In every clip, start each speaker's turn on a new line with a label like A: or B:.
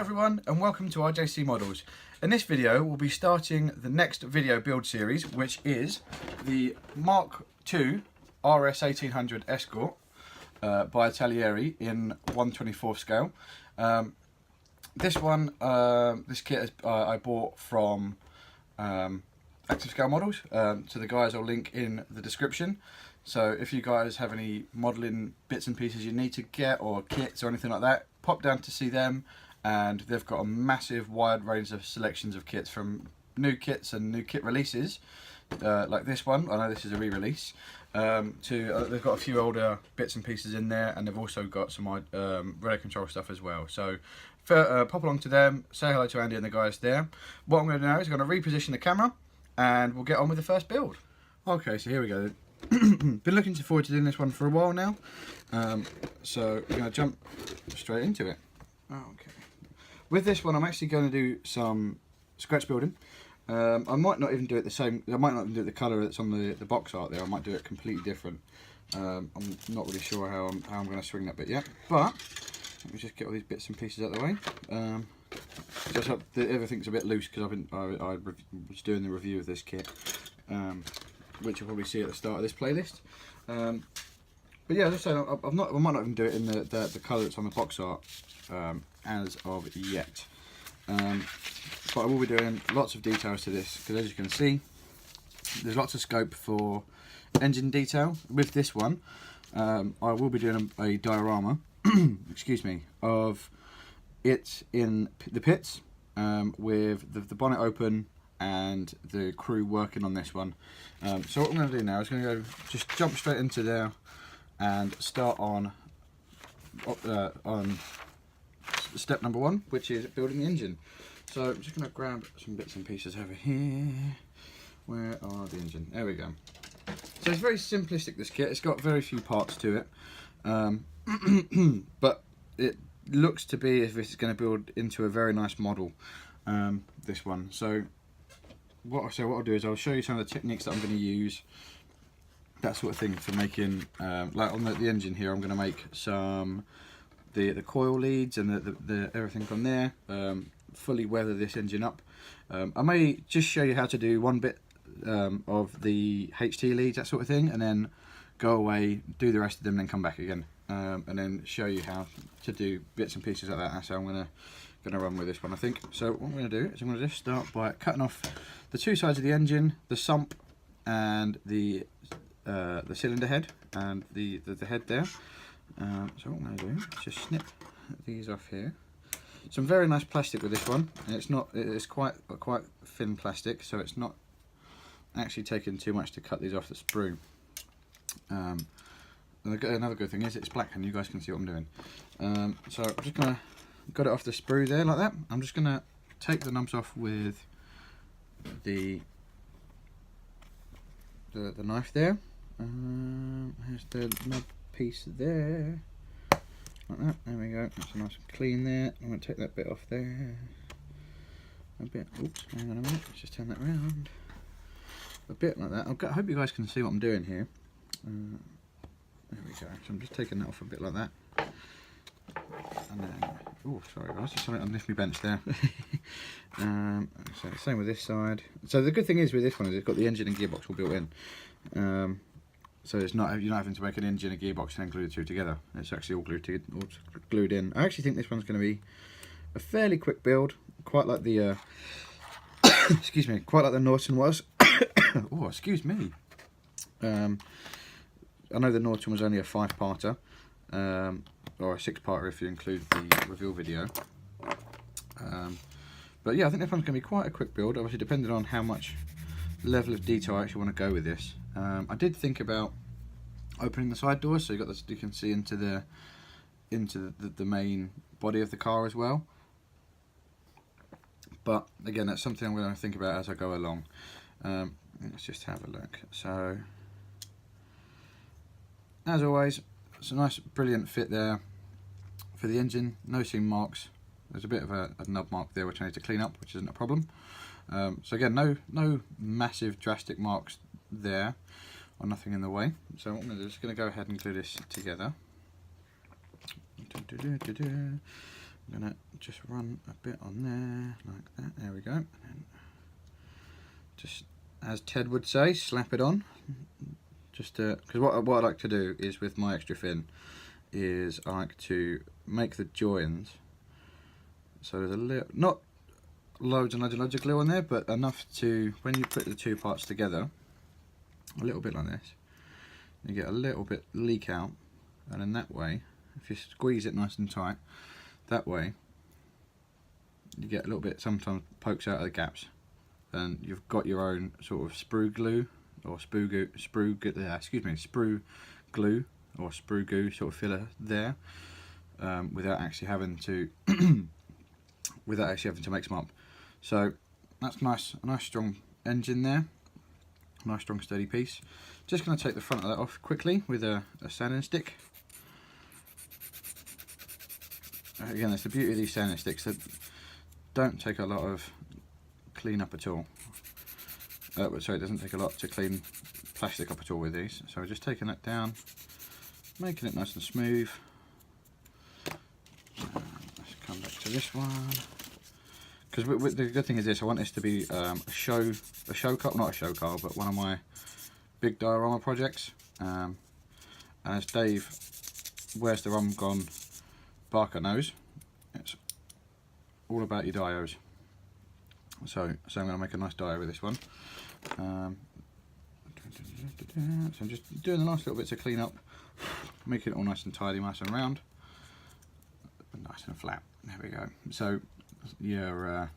A: everyone and welcome to RJC Models. In this video we'll be starting the next video build series, which is the Mk2 RS1800 escort by Italeri in 1/24 scale. This kit I bought from Active Scale Models, so the guys I'll link in the description. So if you guys have any modelling bits and pieces you need to get, or kits or anything like that, pop down to see them, and they've got a massive wide range of selections of kits, from new kits and new kit releases like this one, I know this is a re-release, to they've got a few older bits and pieces in there, and they've also got some relay control stuff as well. So pop along to them, say hello to Andy and the guys there. What I'm going to do now is I'm going to reposition the camera and we'll get on with the first build. Okay, so here we go. Been looking forward to doing this one for a while now, so we're going to jump straight into it. Okay, with this one I'm actually going to do some scratch building. I might not even do it the same, I might not even do it the colour that's on the box art there. I might do it completely different. I'm not really sure how I'm going to swing that bit yet, but let me just get all these bits and pieces out of the way. Everything's a bit loose because I was doing the review of this kit, which you'll probably see at the start of this playlist. But yeah, as I said, I might not even do it in the colour that's on the box art as of yet. But I will be doing lots of details to this, because as you can see, there's lots of scope for engine detail. With this one, I will be doing a diorama, excuse me, of it in the pits, with the bonnet open and the crew working on this one. So what I'm going to do now is going to just jump straight into there and start on step number one, which is building the engine. So I'm just going to grab some bits and pieces over here. Where are the engine? There we go. So it's very simplistic, this kit. It's got very few parts to it, but it looks to be as if it's going to build into a very nice model, this one. So what I'll do is I'll show you some of the techniques that I'm going to use, that sort of thing, for making, like on the engine here, I'm going to make some the coil leads and the everything from there, fully weather this engine up. I may just show you how to do one bit of the HT leads, that sort of thing, and then go away, do the rest of them, then come back again, and then show you how to do bits and pieces like that. That's how I'm going to run with this one, I think. So what I'm going to do is I'm going to just start by cutting off the two sides of the engine, the sump and the cylinder head and the head there. So what I'm going to do is just snip these off here. Some very nice plastic with this one, and it's quite thin plastic, so it's not actually taking too much to cut these off the sprue. Another good thing is it's black and you guys can see what I'm doing. So I'm just going to got it off the sprue there like that. I'm just going to take the nubs off with the knife there. Here's the nub piece there, like that. There we go. That's nice and clean there. I'm going to take that bit off there. A bit. Oops. Hang on a minute. Let's just turn that around. A bit like that. I hope you guys can see what I'm doing here. There we go. So I'm just taking that off a bit like that. And then, oh, sorry guys, there's something underneath my bench there. So same with this side. So the good thing is with this one is it's got the engine and gearbox all built in. So it's not, you're not having to make an engine, a gearbox, and then glue the two together. It's actually all glued in. I actually think this one's going to be a fairly quick build, quite like the excuse me, quite like the Norton was. Oh, excuse me. I know the Norton was only a 5-parter, or a 6-parter if you include the reveal video. But yeah, I think this one's going to be quite a quick build, obviously depending on how much level of detail I actually want to go with this. I did think about opening the side doors, so you got this, you can see into the main body of the car as well. But again, that's something I'm going to think about as I go along. Let's just have a look. So, as always, it's a nice, brilliant fit there for the engine. No seam marks. There's a bit of a nub mark there which I need to clean up, which isn't a problem. So again, no massive drastic marks there, or nothing in the way. So what I'm just going to go ahead and glue this together. I'm going to just run a bit on there, like that, there we go. And then just, as Ted would say, slap it on. Just because what I like to do is, with my extra fin, is I like to make the joins so there's a little, not loads and loads of glue on there, but enough to, when you put the two parts together, a little bit like this, you get a little bit leak out, and in that way, if you squeeze it nice and tight, that way you get a little bit, sometimes pokes out of the gaps, and you've got your own sort of sprue glue or sprue glue or sprue goo sort of filler there, without actually having to make some up. So that's nice, a nice strong engine there, nice strong sturdy piece. Just going to take the front of that off quickly with a sanding stick. Again, that's the beauty of these sanding sticks, that don't take a lot of clean up at all. Sorry, it doesn't take a lot to clean plastic up at all with these. So we're just taking that down, making it nice and smooth. Let's come back to this one, because the good thing is this, I want this to be a show car, not a show car, but one of my big diorama projects. And as Dave, Where's the Rum Gone Barker knows, it's all about your dios. So I'm going to make a nice dio with this one. So I'm just doing the last little bits to clean up, making it all nice and tidy, nice and round, nice and flat. There we go. So your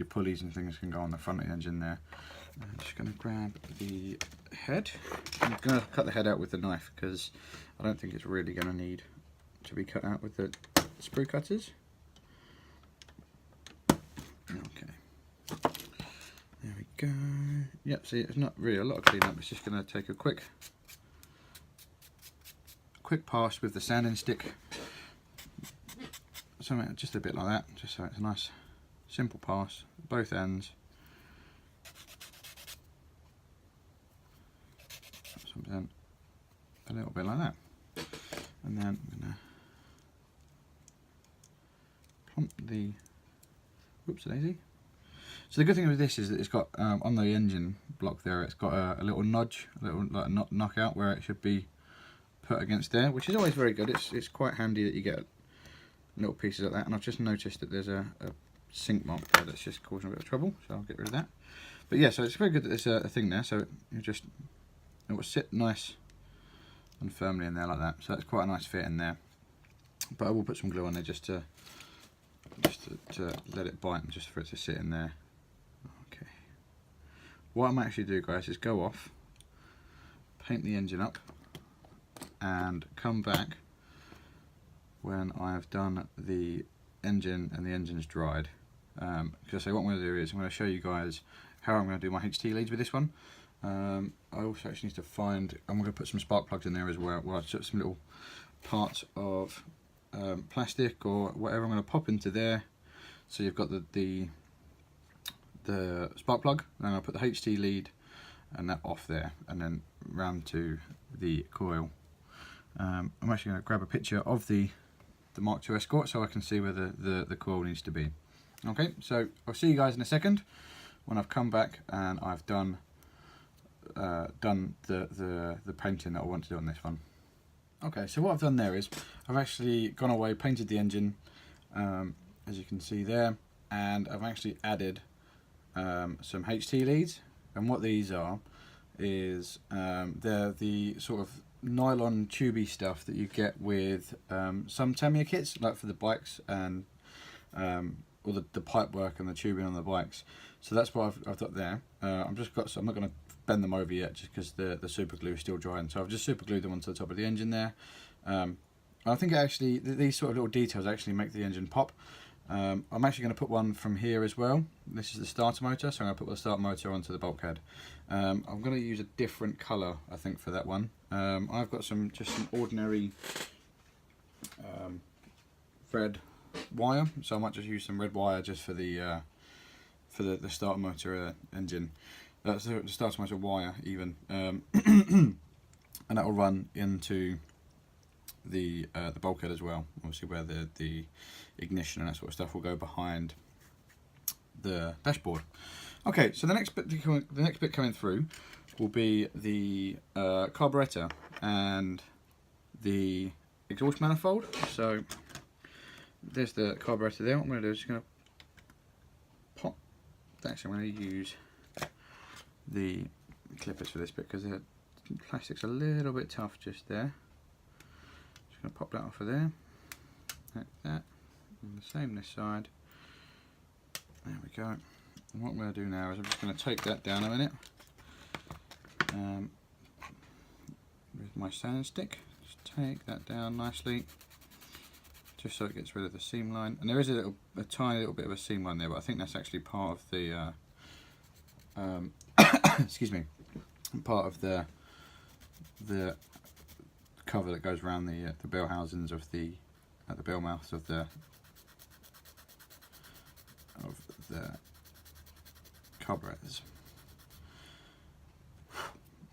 A: pulleys and things can go on the front of the engine there. I'm just going to grab the head. I'm going to cut the head out with the knife because I don't think it's really going to need to be cut out with the sprue cutters. Okay, there we go. Yep, see, it's not really a lot of cleanup, it's just going to take a quick pass with the sanding stick. Something just a bit like that, just so it's a nice simple pass, both ends. Something a little bit like that. And then I'm going to plump the, whoops daisy. So the good thing with this is that it's got, on the engine block there, it's got a little nudge, a little like knockout where it should be put against there, which is always very good. It's quite handy that you get little pieces like that, and I've just noticed that there's a sink mark there that's just causing a bit of trouble, so I'll get rid of that. But yeah, so it's very good that there's a thing there, so it will sit nice and firmly in there like that. So that's quite a nice fit in there. But I will put some glue on there just to let it bite and just for it to sit in there. Okay. What I might actually do, guys, is go off, paint the engine up, and come back when I've done the engine and the engine's dried. Because what I'm going to do is I'm going to show you guys how I'm going to do my HT leads with this one. I also actually need to find, I'm going to put some spark plugs in there as well, some little parts of plastic or whatever I'm going to pop into there. So you've got the spark plug, and I'll put the HT lead and that off there, and then round to the coil. I'm actually going to grab a picture of the Mk2 Escort so I can see where the coil needs to be. Okay, so I'll see you guys in a second when I've come back and I've done the painting that I want to do on this one. Okay, so what I've done there is I've actually gone away, painted the engine, as you can see there, and I've actually added some HT leads. And what these are is they're the sort of nylon tubey stuff that you get with some Tamiya kits, like for the bikes and or the pipe work and the tubing on the bikes. So that's what I've got there. I'm not going to bend them over yet just because the super glue is still drying. So I've just super glued them onto the top of the engine there. I think actually these sort of little details actually make the engine pop. I'm actually going to put one from here as well. This is the starter motor, so I'm going to put the starter motor onto the bulkhead. I'm going to use a different colour, I think, for that one. I've got just some ordinary red wire, so I might just use some red wire just for the starter motor engine. That's the starter motor wire even, and that will run into the bulkhead as well, obviously where the ignition and that sort of stuff will go behind the dashboard. Okay, so the next bit coming through will be the carburetor and the exhaust manifold. So there's the carburetor there. What I'm going to do is just going to pop. Actually, I'm going to use the clippers for this bit because the plastic's a little bit tough just there. Just going to pop that off of there, like that, and the same this side. There we go. And what I'm going to do now is I'm just going to take that down a minute with my sanding stick. Just take that down nicely, just so it gets rid of the seam line. And there is a tiny little bit of a seam line there, but I think that's actually part of the excuse me, part of the cover that goes around the bell housings of the bell mouths of the carburetors.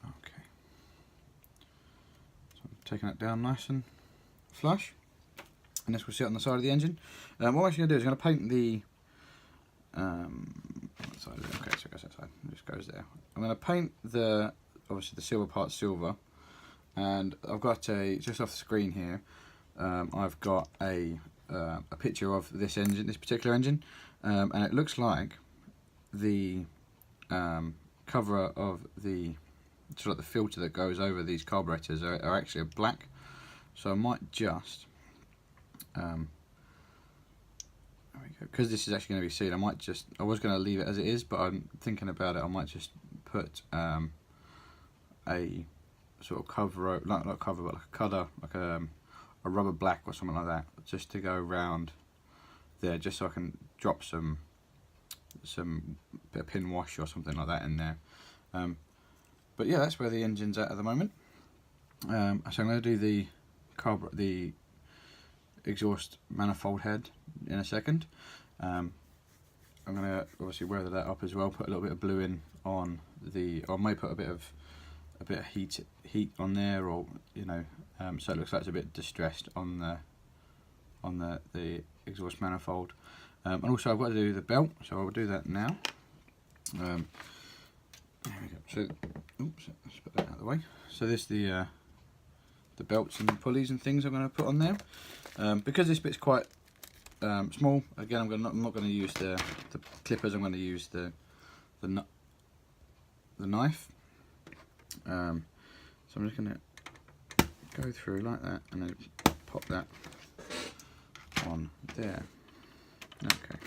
A: Okay, so I'm taking it down nice and flush, and this will sit on the side of the engine. What I'm actually going to do is I'm going to paint the what side is it? Okay, so it goes that side. It just goes there. I'm going to paint obviously the silver part silver, and I've got just off the screen here. I've got a picture of this particular engine, and it looks like the cover of the sort of the filter that goes over these carburetors are actually black. So I might just because this is actually going to be sealed, I was going to leave it as it is, but I'm thinking about it. I might just put a sort of cover, not cover, but like a cutter, like a rubber black or something like that, just to go around there, just so I can drop some bit of pin wash or something like that in there. But yeah, that's where the engine's at the moment. So I'm going to do the exhaust manifold head in a second. I'm going to obviously weather that up as well, put a little bit of blue in on or I may put a bit of heat on there, or so it looks like it's a bit distressed on the exhaust manifold. And also I've got to do the belt, so I will do that now. There we go. So, oops, let's put that out of the way. So this the belts and pulleys and things I'm going to put on there. Because this bit's quite small, again I'm not going to use the clippers. I'm going to use the knife. So I'm just going to go through like that and then pop that on there. Okay,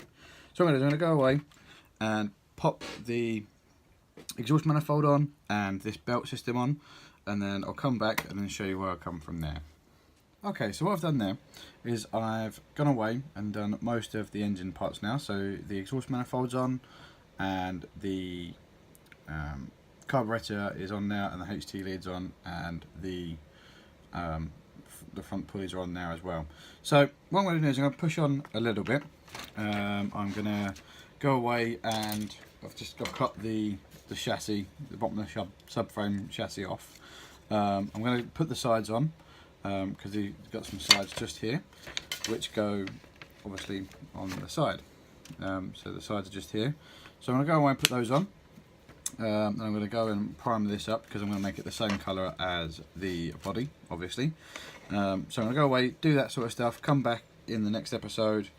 A: so I'm going to go away and pop the exhaust manifold on and this belt system on, and then I'll come back and then show you where I come from there. Okay, so what I've done there is I've gone away and done most of the engine parts now. So the exhaust manifold's on, and the carburetor is on now, and the HT lead's on, and the front pulleys are on now as well. So what I'm going to do is I'm going to push on a little bit. I'm going to go away and I've cut the chassis, the bottom of the subframe chassis off. I'm going to put the sides on because you've got some sides just here which go obviously on the side. So the sides are just here. So I'm going to go away and put those on. And I'm going to go and prime this up because I'm going to make it the same colour as the body, obviously. So I'm going to go away, do that sort of stuff, come back in the next episode,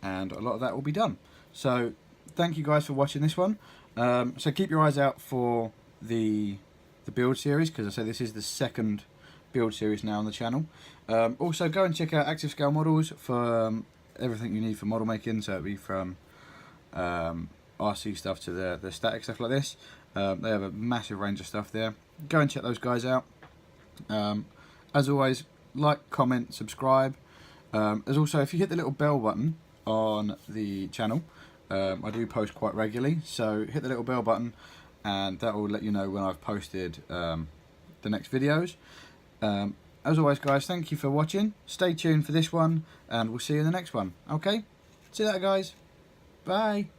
A: and a lot of that will be done. So thank you guys for watching this one. So keep your eyes out for the build series, because I say this is the second build series now on the channel. Also go and check out Active Scale Models for everything you need for model making. So it'll be from RC stuff to the static stuff like this. They have a massive range of stuff there. Go and check those guys out. As always, like, comment, subscribe. As also, if you hit the little bell button on the channel, I do post quite regularly, so hit the little bell button and that will let you know when I've posted the next videos. As always guys, thank you for watching. Stay tuned for this one and we'll see you in the next one. Okay, see you later guys, bye.